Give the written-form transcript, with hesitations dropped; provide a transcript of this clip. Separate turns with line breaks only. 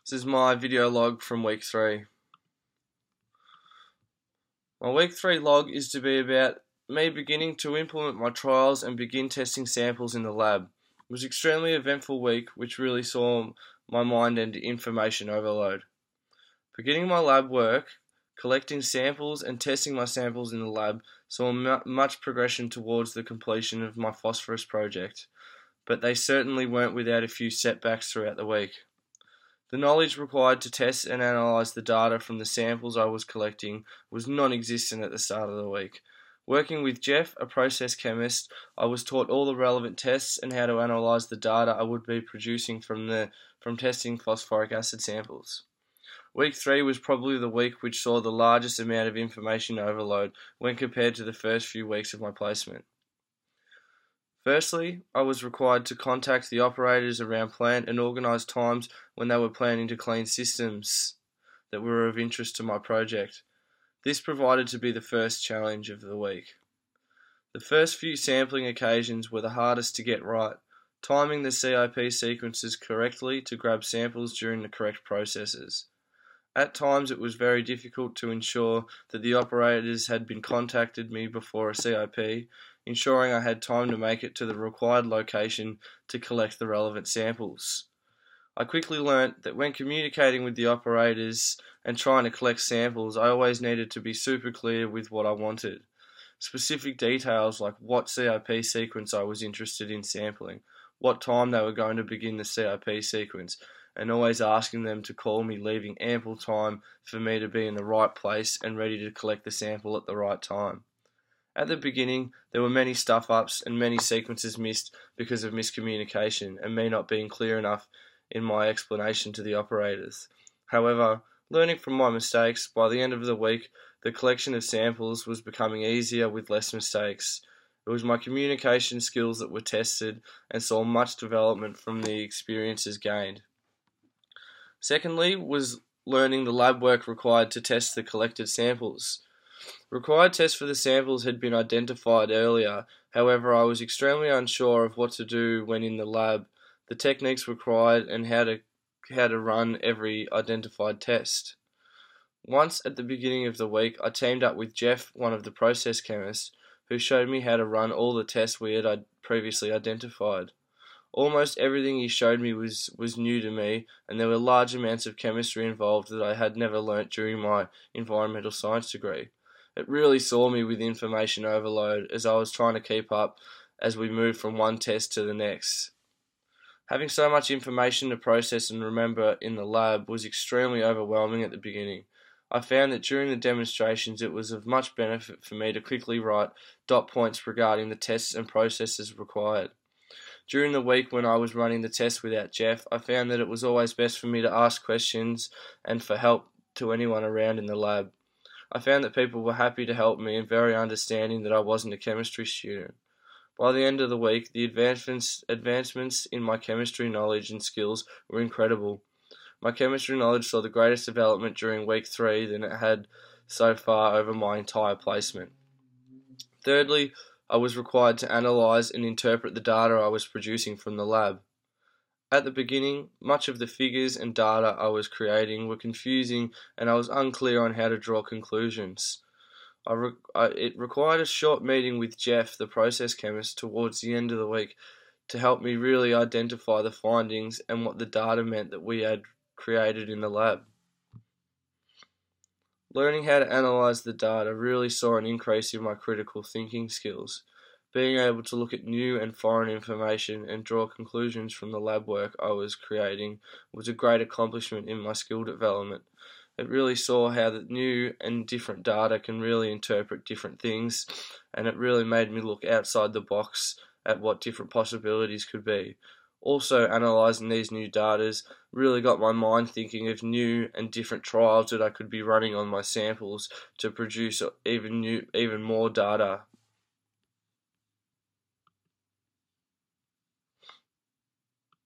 This is my video log from week 3. My week 3 log is to be about me beginning to implement my trials and begin testing samples in the lab. It was an extremely eventful week which really saw my mind into information overload. Beginning my lab work, collecting samples and testing my samples in the lab saw much progression towards the completion of my phosphorus project, but they certainly weren't without a few setbacks throughout the week. The knowledge required to test and analyse the data from the samples I was collecting was non-existent at the start of the week. Working with Jeff, a process chemist, I was taught all the relevant tests and how to analyse the data I would be producing from testing phosphoric acid samples. Week 3 was probably the week which saw the largest amount of information overload when compared to the first few weeks of my placement. Firstly, I was required to contact the operators around plant and organise times when they were planning to clean systems that were of interest to my project. This provided to be the first challenge of the week. The first few sampling occasions were the hardest to get right, timing the CIP sequences correctly to grab samples during the correct processes. At times it was very difficult to ensure that the operators had been contacted me before a CIP, ensuring I had time to make it to the required location to collect the relevant samples. I quickly learnt that when communicating with the operators and trying to collect samples, I always needed to be super clear with what I wanted. Specific details like what CIP sequence I was interested in sampling, what time they were going to begin the CIP sequence, and always asking them to call me, leaving ample time for me to be in the right place and ready to collect the sample at the right time. At the beginning, there were many stuff-ups and many sequences missed because of miscommunication and me not being clear enough in my explanation to the operators. However, learning from my mistakes, by the end of the week, the collection of samples was becoming easier with less mistakes. It was my communication skills that were tested and saw much development from the experiences gained. Secondly was learning the lab work required to test the collected samples. Required tests for the samples had been identified earlier, however I was extremely unsure of what to do when in the lab, the techniques required and how to run every identified test. Once at the beginning of the week I teamed up with Jeff, one of the process chemists, who showed me how to run all the tests we had previously identified. Almost everything he showed me was new to me, and there were large amounts of chemistry involved that I had never learnt during my environmental science degree. It really saw me with information overload as I was trying to keep up as we moved from one test to the next. Having so much information to process and remember in the lab was extremely overwhelming at the beginning. I found that during the demonstrations it was of much benefit for me to quickly write dot points regarding the tests and processes required. During the week when I was running the test without Jeff, I found that it was always best for me to ask questions and for help to anyone around in the lab. I found that people were happy to help me and very understanding that I wasn't a chemistry student. By the end of the week, the advancements in my chemistry knowledge and skills were incredible. My chemistry knowledge saw the greatest development during week 3 than it had so far over my entire placement. Thirdly, I was required to analyse and interpret the data I was producing from the lab. At the beginning, much of the figures and data I was creating were confusing and I was unclear on how to draw conclusions. It required a short meeting with Jeff, the process chemist, towards the end of the week to help me really identify the findings and what the data meant that we had created in the lab. Learning how to analyse the data really saw an increase in my critical thinking skills. Being able to look at new and foreign information and draw conclusions from the lab work I was creating was a great accomplishment in my skill development. It really saw how the new and different data can really interpret different things, and it really made me look outside the box at what different possibilities could be. Also, analysing these new data really got my mind thinking of new and different trials that I could be running on my samples to produce even more data